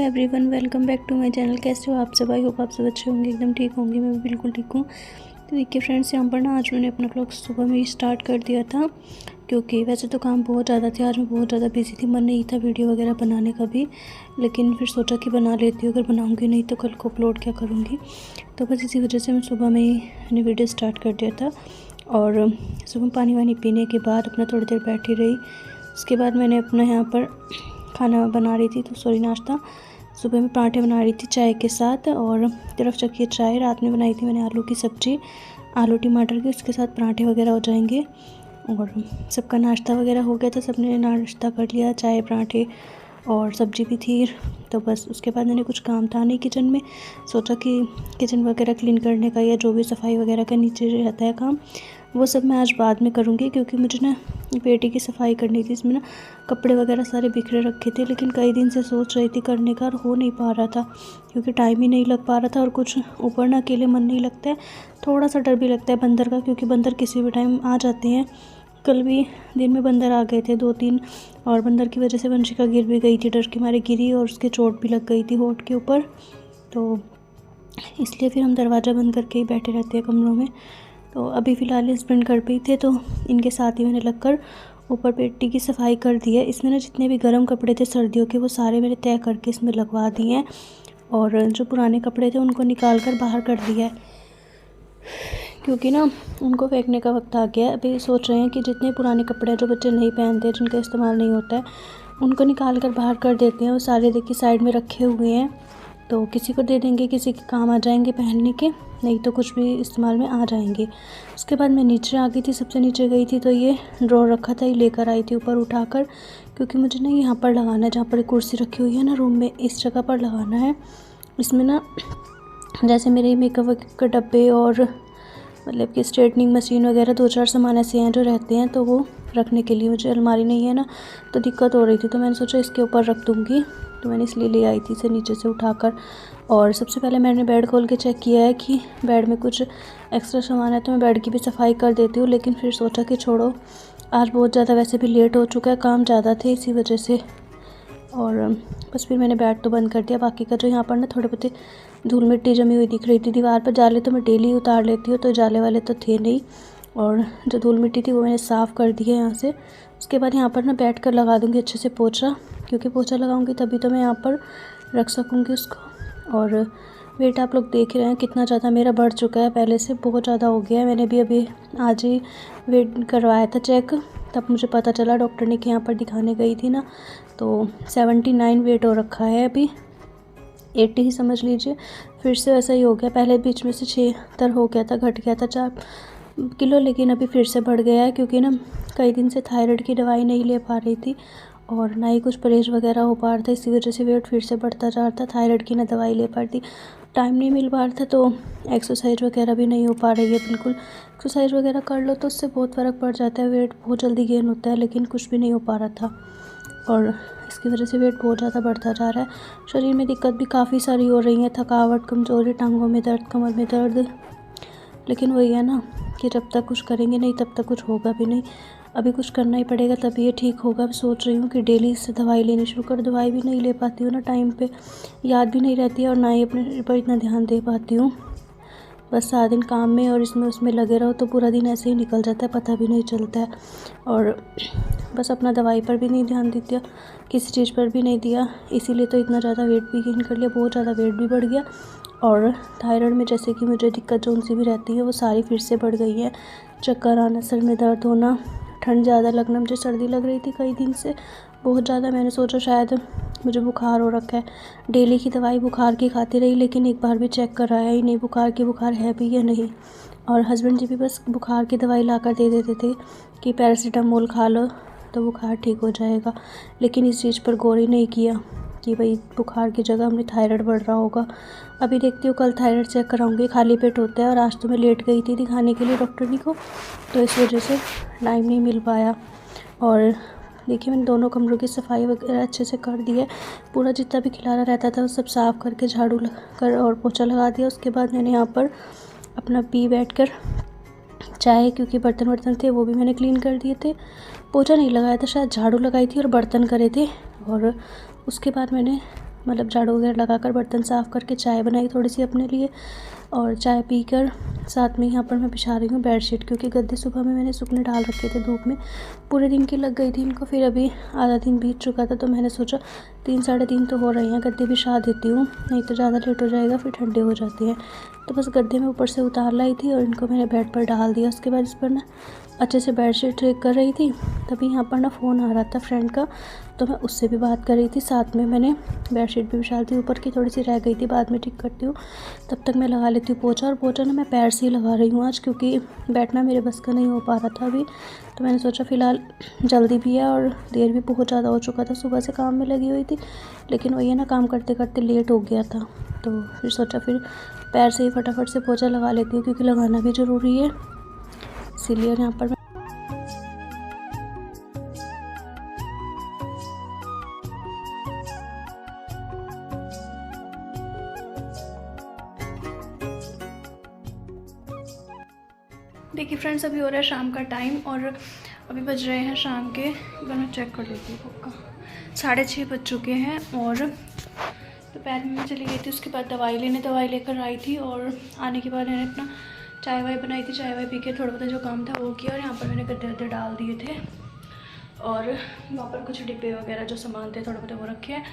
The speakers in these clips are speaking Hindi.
Everyone, welcome back to my channel. कैसे हो आप सब? आई होप आप सब अच्छे होंगे, एकदम ठीक होंगे। मैं भी बिल्कुल ठीक हूँ। तो देखिए फ्रेंड्स, यहाँ पर ना आज मैंने अपना व्लॉग सुबह में ही स्टार्ट कर दिया था, क्योंकि वैसे तो काम बहुत ज़्यादा थे। आज मैं बहुत ज़्यादा बिजी थी, मन नहीं था वीडियो वगैरह बनाने का भी, लेकिन फिर सोचा कि बना लेती हूँ। अगर बनाऊँगी नहीं तो कल को अपलोड क्या करूँगी। तो बस इसी वजह से मैं सुबह में ही मैंने वीडियो स्टार्ट कर दिया था। और सुबह पानी वानी पीने के बाद अपना थोड़ी देर बैठी रही। उसके बाद मैंने अपना यहाँ पर खाना बना रही थी, तो सॉरी नाश्ता। सुबह में पराठे बना रही थी चाय के साथ, और तरफ चखिए चाय रात में बनाई थी मैंने आलू की सब्ज़ी, आलू टमाटर की, उसके साथ पराठे वगैरह हो जाएंगे। और सबका नाश्ता वगैरह हो गया था, सबने नाश्ता कर लिया, चाय पराठे और सब्ज़ी भी थी। तो बस उसके बाद मैंने कुछ काम था नहीं किचन में, सोचा कि किचन वगैरह क्लीन करने का या जो भी सफाई वगैरह का नीचे रहता है काम, वो सब मैं आज बाद में करूँगी। क्योंकि मुझे ना पेटी की सफाई करनी थी, इसमें ना कपड़े वगैरह सारे बिखरे रखे थे, लेकिन कई दिन से सोच रही थी करने का और हो नहीं पा रहा था, क्योंकि टाइम ही नहीं लग पा रहा था। और कुछ ऊपर ना अकेले मन नहीं लगता है, थोड़ा सा डर भी लगता है बंदर का, क्योंकि बंदर किसी भी टाइम आ जाते हैं। कल भी दिन में बंदर आ गए थे 2-3, और बंदर की वजह से वंशिका गिर भी गई थी, डर के मारे गिरी और उसके चोट भी लग गई थी होंठ के ऊपर। तो इसलिए फिर हम दरवाज़ा बंद करके ही बैठे रहते हैं कमरों में। तो अभी फ़िलहाल हस्बैंड घर पे ही थे, तो इनके साथ ही मैंने लगकर ऊपर पेटी की सफाई कर दी है। इसमें ना जितने भी गर्म कपड़े थे सर्दियों के, वो सारे मैंने तय करके इसमें लगवा दिए हैं, और जो पुराने कपड़े थे उनको निकाल कर बाहर कर दिया है, क्योंकि ना उनको फेंकने का वक्त आ गया है। अभी सोच रहे हैं कि जितने पुराने कपड़े जो बच्चे नहीं पहनते, जिनका इस्तेमाल नहीं होता है, उनको निकाल कर बाहर कर देते हैं। वो सारे देखिए साइड में रखे हुए हैं, तो किसी को दे देंगे, किसी के काम आ जाएंगे पहनने के, नहीं तो कुछ भी इस्तेमाल में आ जाएंगे। उसके बाद मैं नीचे आ गई थी, सबसे नीचे गई थी, तो ये ड्रॉर रखा था, ये लेकर आई थी ऊपर उठाकर, क्योंकि मुझे ना यहाँ पर लगाना है, जहाँ पर कुर्सी रखी हुई है ना रूम में, इस जगह पर लगाना है। इसमें ना जैसे मेरे मेकअप के डब्बे और मतलब कि स्ट्रेटनिंग मशीन वगैरह 2-4 सामान ऐसे हैं जो रहते हैं, तो वो रखने के लिए मुझे अलमारी नहीं है ना, तो दिक्कत हो रही थी। तो मैंने सोचा इसके ऊपर रख दूँगी, तो मैंने इसलिए ले आई थी इसे नीचे से उठाकर। और सबसे पहले मैंने बेड खोल के चेक किया है कि बेड में कुछ एक्स्ट्रा सामान है, तो मैं बेड की भी सफाई कर देती हूँ। लेकिन फिर सोचा कि छोड़ो, आज बहुत ज़्यादा वैसे भी लेट हो चुका है, काम ज़्यादा थे इसी वजह से। और बस फिर मैंने बेड तो बंद कर दिया। बाकी का जो यहाँ पर ना थोड़े बहुत धूल मिट्टी जमी हुई दिख रही थी दीवार पर, जाले तो मैं डेली उतार लेती हूँ, तो जाले वाले तो थे नहीं, और जो धूल मिट्टी थी वो मैंने साफ़ कर दी है यहाँ से। उसके बाद यहाँ पर ना बैठ कर लगा दूँगी अच्छे से पोछा, क्योंकि पोछा लगाऊँगी तभी तो मैं यहाँ पर रख सकूँगी उसको। और वेट आप लोग देख रहे हैं कितना ज़्यादा मेरा बढ़ चुका है, पहले से बहुत ज़्यादा हो गया है। मैंने भी अभी आज ही वेट करवाया था चेक, तब मुझे पता चला, डॉक्टर ने कि यहाँ पर दिखाने गई थी ना, तो 79 वेट हो रखा है, अभी 80 ही समझ लीजिए। फिर से वैसा ही हो गया, पहले बीच में से 76 हो गया था, घट गया था 4 किलो, लेकिन अभी फिर से बढ़ गया है, क्योंकि ना कई दिन से थायराइड की दवाई नहीं ले पा रही थी, और ना ही कुछ परहेज वगैरह हो पा रहा था, इसी वजह से वेट फिर से बढ़ता जा रहा था। थायराइड की ना दवाई ले पा रही थी, टाइम नहीं मिल पा रहा था, तो एक्सरसाइज वगैरह भी नहीं हो पा रही है बिल्कुल। एक्सरसाइज वगैरह कर लो तो उससे बहुत फ़र्क पड़ जाता है, वेट बहुत जल्दी गेन होता है, लेकिन कुछ भी नहीं हो पा रहा था, और इसकी वजह से वेट बहुत ज़्यादा बढ़ता जा रहा है। शरीर में दिक्कत भी काफ़ी सारी हो रही है, थकावट, कमज़ोरी, टांगों में दर्द, कमर में दर्द। लेकिन वही है ना कि जब तक कुछ करेंगे नहीं तब तक कुछ होगा भी नहीं। अभी कुछ करना ही पड़ेगा तभी ये ठीक होगा। मैं सोच रही हूँ कि डेली इससे दवाई लेनी शुरू कर। दवाई भी नहीं ले पाती हूँ ना टाइम पे, याद भी नहीं रहती है, और ना ही अपने पर इतना ध्यान दे पाती हूँ। बस सारा दिन काम में और इसमें उसमें लगे रहो, तो पूरा दिन ऐसे ही निकल जाता है, पता भी नहीं चलता है। और बस अपना दवाई पर भी नहीं ध्यान दिया, किसी चीज़ पर भी नहीं दिया, इसीलिए तो इतना ज़्यादा वेट भी गेन कर लिया, बहुत ज़्यादा वेट भी बढ़ गया। और थायराइड में जैसे कि मुझे दिक्कत जो उनसी भी रहती है, वो सारी फिर से बढ़ गई है। चक्कर आना, सर में दर्द होना, ठंड ज़्यादा लगना, मुझे सर्दी लग रही थी कई दिन से बहुत ज़्यादा। मैंने सोचा शायद मुझे बुखार हो रखा है, डेली की दवाई बुखार की खाती रही, लेकिन एक बार भी चेक कराया ही नहीं बुखार है भी या नहीं। और हस्बैंड जी भी बस बुखार की दवाई ला कर दे देते थे कि पैरासीटामोल खा लो तो बुखार ठीक हो जाएगा, लेकिन इस चीज़ पर गौर ही नहीं किया कि भाई बुखार की जगह हमने थायराइड बढ़ रहा होगा। अभी देखती हूँ, कल थायराइड चेक कराऊंगी, खाली पेट होता है, और आज तो मैं लेट गई थी दिखाने के लिए डॉक्टर जी को, तो इस वजह से टाइम नहीं मिल पाया। और देखिए मैंने दोनों कमरों की सफाई वगैरह अच्छे से कर दी है, पूरा जितना भी खिलारा रहता था वो सब साफ़ करके झाड़ू कर और पोछा लगा दिया। उसके बाद मैंने यहाँ पर अपना पी बैठ कर चाय, क्योंकि बर्तन थे वो भी मैंने क्लीन कर दिए थे, पोछा नहीं लगाया था, शायद झाड़ू लगाई थी और बर्तन करे थे। और उसके बाद मैंने मतलब झाड़ू वगैरह लगाकर बर्तन साफ़ करके चाय बनाई थोड़ी सी अपने लिए, और चाय पीकर साथ में यहाँ पर मैं बिछा रही हूँ बेडशीट, क्योंकि गद्दे सुबह में मैंने सूखने डाल रखे थे धूप में, पूरे दिन की लग गई थी इनको। फिर अभी आधा दिन बीत चुका था, तो मैंने सोचा 3 साढ़े 3 तो हो रहे हैं, गद्दे बिछा देती हूँ, नहीं तो ज़्यादा लेट हो जाएगा, फिर ठंडे हो जाते हैं। तो बस गद्दे में ऊपर से उतार लाई थी और इनको मैंने बेड पर डाल दिया। उसके बाद इस पर ना अच्छे से बेडशीट चेक कर रही थी, तभी यहाँ पर ना फ़ोन आ रहा था फ्रेंड का, तो मैं उससे भी बात कर रही थी, साथ में मैंने बेडशीट भी बिछा दी। ऊपर की थोड़ी सी रह गई थी, बाद में ठीक करती हूँ, तब तक मैं लगा लेती हूँ पोछा। और पोछा ना मैं पैर से ही लगा रही हूँ आज, क्योंकि बैठना मेरे बस का नहीं हो पा रहा था अभी, तो मैंने सोचा फ़िलहाल जल्दी भी है और देर भी बहुत ज़्यादा हो चुका था, सुबह से काम में लगी हुई थी, लेकिन वही है ना, काम करते करते लेट हो गया था, तो फिर सोचा फिर पैर से ही फटाफट से पोछा लगा लेती हूँ, क्योंकि लगाना भी ज़रूरी है, इसीलिए। यहाँ पर देखिए फ्रेंड्स, अभी हो रहा है शाम का टाइम और अभी बज रहे हैं शाम के, मैं चेक कर लेती हूँ पक्का, 6:30 बज चुके हैं। और दोपहर में मैं चली गई थी, उसके बाद दवाई लेकर आई थी, और आने के बाद मैंने अपना चाय वाय बनाई थी, चाय वाय पी के थोड़ा बहुत जो काम था वो किया, और यहाँ पर मैंने गद्दे वद्दे डाल दिए थे, और वहाँ पर कुछ डिब्बे वगैरह जो सामान थे थोड़े बहुत वो रखे हैं,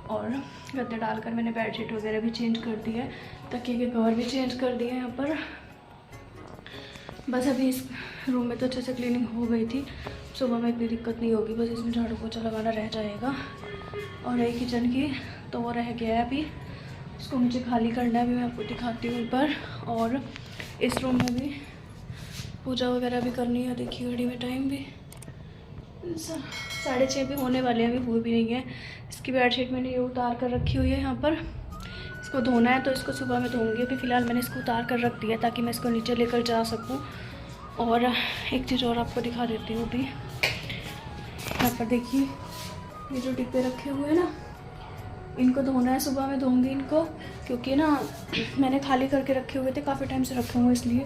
और गद्दे डालकर मैंने बेडशीट वगैरह भी चेंज कर दिया है, तकिए के कवर भी चेंज कर दिए हैं यहाँ पर। बस अभी इस रूम में तो अच्छे से क्लीनिंग हो गई थी, सुबह में इतनी दिक्कत नहीं होगी, बस इसमें झाड़ू पोछा लगाना रह जाएगा। और रही किचन की, तो वो रह गया है अभी, उसको मुझे खाली करना है, अभी मैं आपको दिखाती हूँ ऊपर। और इस रूम में भी पूजा वगैरह भी करनी है, देखिए घड़ी में टाइम भी 6:30 भी होने वाले हैं, अभी हुए भी नहीं है। इसकी बेडशीट मैंने ये उतार कर रखी हुई है यहाँ पर, इसको धोना है तो इसको सुबह में धोऊंगी। अभी फ़िलहाल मैंने इसको उतार कर रख दिया ताकि मैं इसको नीचे लेकर जा सकूं। और एक चीज़ और आपको दिखा देती हूँ अभी, यहाँ पर देखिए ये जो डिब्बे रखे हुए हैं ना, इनको धोना है, सुबह में धोऊंगी इनको, क्योंकि ना मैंने खाली करके रखे हुए थे, काफ़ी टाइम से रखे हुए इसलिए।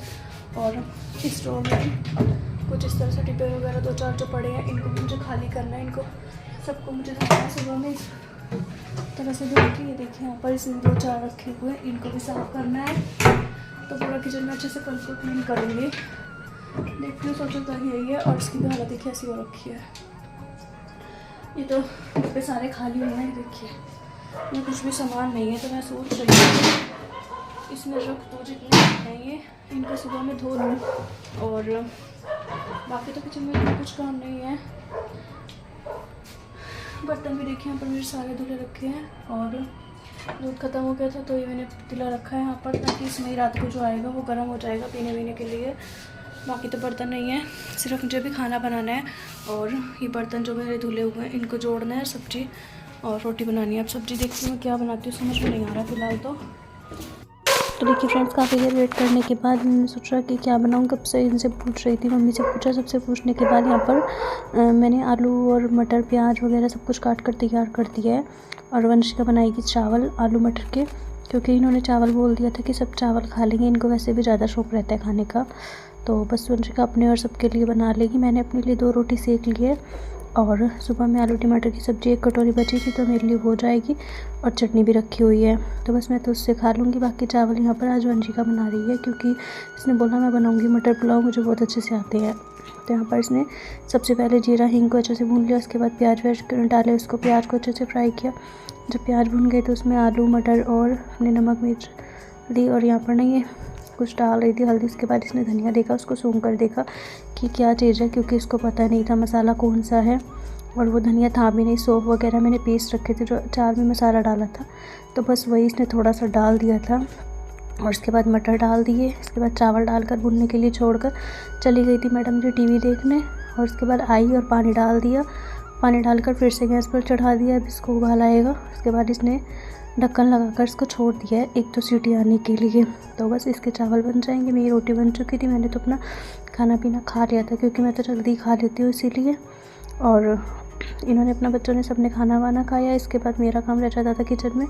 और इस स्टोर में कुछ इस तरह से डिब्बे वगैरह 2-4 जो पड़े हैं, इनको मुझे खाली करना है, इनको सबको मुझे धोना है सुबह में इस तरह से धो के। ये देखिए यहाँ पर इसमें 2-4 रखे हुए हैं, इनको भी साफ़ करना है, तो पूरा किचन में अच्छे से कल को क्लीन करेंगे। देखती हूँ, सोचा तो यही है। और इसकी भी हालत देखिए ऐसी हो रखी है, ये तो डिब्बे सारे खाली हुए हैं, देखिए ये कुछ भी सामान नहीं है, तो मैं सोच रही हूँ इसमें रख दो जितने हैं ये, इनको सुबह में धो लूँ। और बाकी तो किचन में कुछ काम नहीं है। बर्तन भी देखिए यहाँ पर मेरे सारे धुले रखे हैं, और दूध ख़त्म हो गया था तो ये मैंने पतीला रखा है यहाँ पर, ताकि इसमें रात को जो आएगा वो गर्म हो जाएगा पीने वीने के लिए। बाकी तो बर्तन नहीं है, सिर्फ मुझे भी खाना बनाना है। और ये बर्तन जो मेरे धुले हुए हैं इनको जोड़ना है, सब्जी और रोटी बनानी है। अब सब्जी देखती हूँ क्या बनाती हूँ, समझ में नहीं आ रहा फ़िलहाल तो देखिए फ्रेंड्स, काफ़ी देर वेट करने के बाद मैंने सोचा कि क्या बनाऊँ, कब से इनसे पूछ रही थी, मम्मी से पूछा, सबसे पूछने के बाद यहाँ पर मैंने आलू और मटर प्याज वगैरह सब कुछ काट कर तैयार कर दिया है। और वंशिका बनाएगी चावल आलू मटर के, क्योंकि इन्होंने चावल बोल दिया था कि सब चावल खा लेंगे, इनको वैसे भी ज़्यादा शौक रहता है खाने का, तो बस वंशिका अपने और सबके लिए बना लेगी। मैंने अपने लिए 2 रोटी सेक ली है, और सुबह में आलू टमाटर की सब्ज़ी 1 कटोरी बची थी तो मेरे लिए हो जाएगी, और चटनी भी रखी हुई है, तो बस मैं तो उससे खा लूँगी। बाकी चावल यहाँ पर आज वंशिका बना रही है, क्योंकि इसने बोला मैं बनाऊँगी मटर पुलाव, मुझे बहुत अच्छे से आते हैं। तो यहाँ पर इसने सबसे पहले जीरा हींग को अच्छे से भून लिया, उसके बाद प्याज व्याज डाले, उसको प्याज को अच्छे से फ्राई किया। जब प्याज भून गए तो उसमें आलू मटर और अपने नमक मिर्च दी, और यहाँ पर नहीं है कुछ डाल रही थी हल्दी। उसके बाद इसने धनिया देखा, उसको सूंघ कर देखा कि क्या चीज़ है, क्योंकि इसको पता नहीं था मसाला कौन सा है, और वो धनिया था भी नहीं। सौंफ वगैरह मैंने पीस रखे थे जो अचार में मसाला डाला था, तो बस वही इसने थोड़ा सा डाल दिया था। और उसके बाद मटर डाल दिए, इसके बाद चावल डालकर भुनने के लिए छोड़कर चली गई थी मैडम जी टीवी देखने। और उसके बाद आई और पानी डाल दिया, पानी डालकर फिर से गैस पर चढ़ा दिया, अब इसको उबाल आएगा। उसके बाद इसने ढक्कन लगाकर इसको छोड़ दिया है 1-2 सीटी आने के लिए, तो बस इसके चावल बन जाएंगे। मेरी रोटी बन चुकी थी, मैंने तो अपना खाना पीना खा लिया था, क्योंकि मैं तो जल्दी खा लेती हूँ इसीलिए। और इन्होंने अपना बच्चों ने सबने खाना वाना खाया। इसके बाद मेरा काम रह जाता था किचन में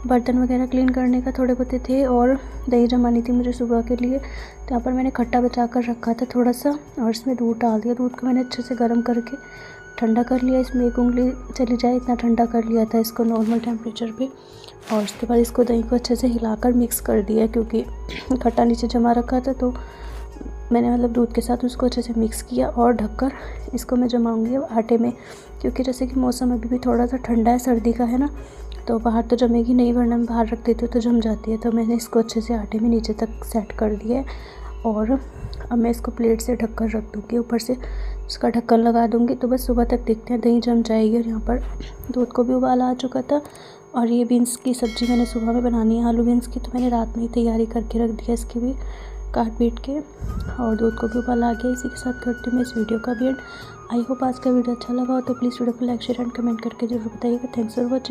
बर्तन वगैरह क्लीन करने का, थोड़े बहुत थे, और दही जमानी थी मुझे सुबह के लिए, तो यहाँ पर मैंने खट्टा बचा कर रखा था थोड़ा सा, और इसमें दूध डाल दिया। दूध को मैंने अच्छे से गर्म करके ठंडा कर लिया, इसमें 1 उंगली चली जाए इतना ठंडा कर लिया था इसको नॉर्मल टेम्परेचर पे। और उसके बाद इसको दही को अच्छे से हिलाकर मिक्स कर दिया, क्योंकि खट्टा नीचे जमा रखा था, तो मैंने मतलब दूध के साथ उसको अच्छे से मिक्स किया। और ढककर इसको मैं जमाऊंगी अब आटे में, क्योंकि जैसे कि मौसम अभी भी थोड़ा सा ठंडा है, सर्दी का है ना, तो बाहर तो जमेगी नहीं, वरना मैं बाहर रख देती हूँ तो जम जाती है। तो मैंने इसको अच्छे से आटे में नीचे तक सेट कर दिया है। और अब मैं इसको प्लेट से ढककर रख दूँगी, ऊपर से उसका ढक्कन लगा दूँगी। तो बस सुबह तक देखते हैं दही जम जाएगी। और यहाँ पर दूध को भी उबाल आ चुका था। और ये बीन्स की सब्ज़ी मैंने सुबह में बनानी है, आलू बीन्स की, तो मैंने रात में ही तैयारी करके रख दिया इसकी भी काट पीट के। और दूध को भी उबाल आ गया। इसी के साथ करती हूँ मैं इस वीडियो का भी एंड। आई होप आज का वीडियो अच्छा लगा हो तो प्लीज़ वीडियो को लाइक शेयर एंड कमेंट करके जरूर बताइएगा। Thanks for watching.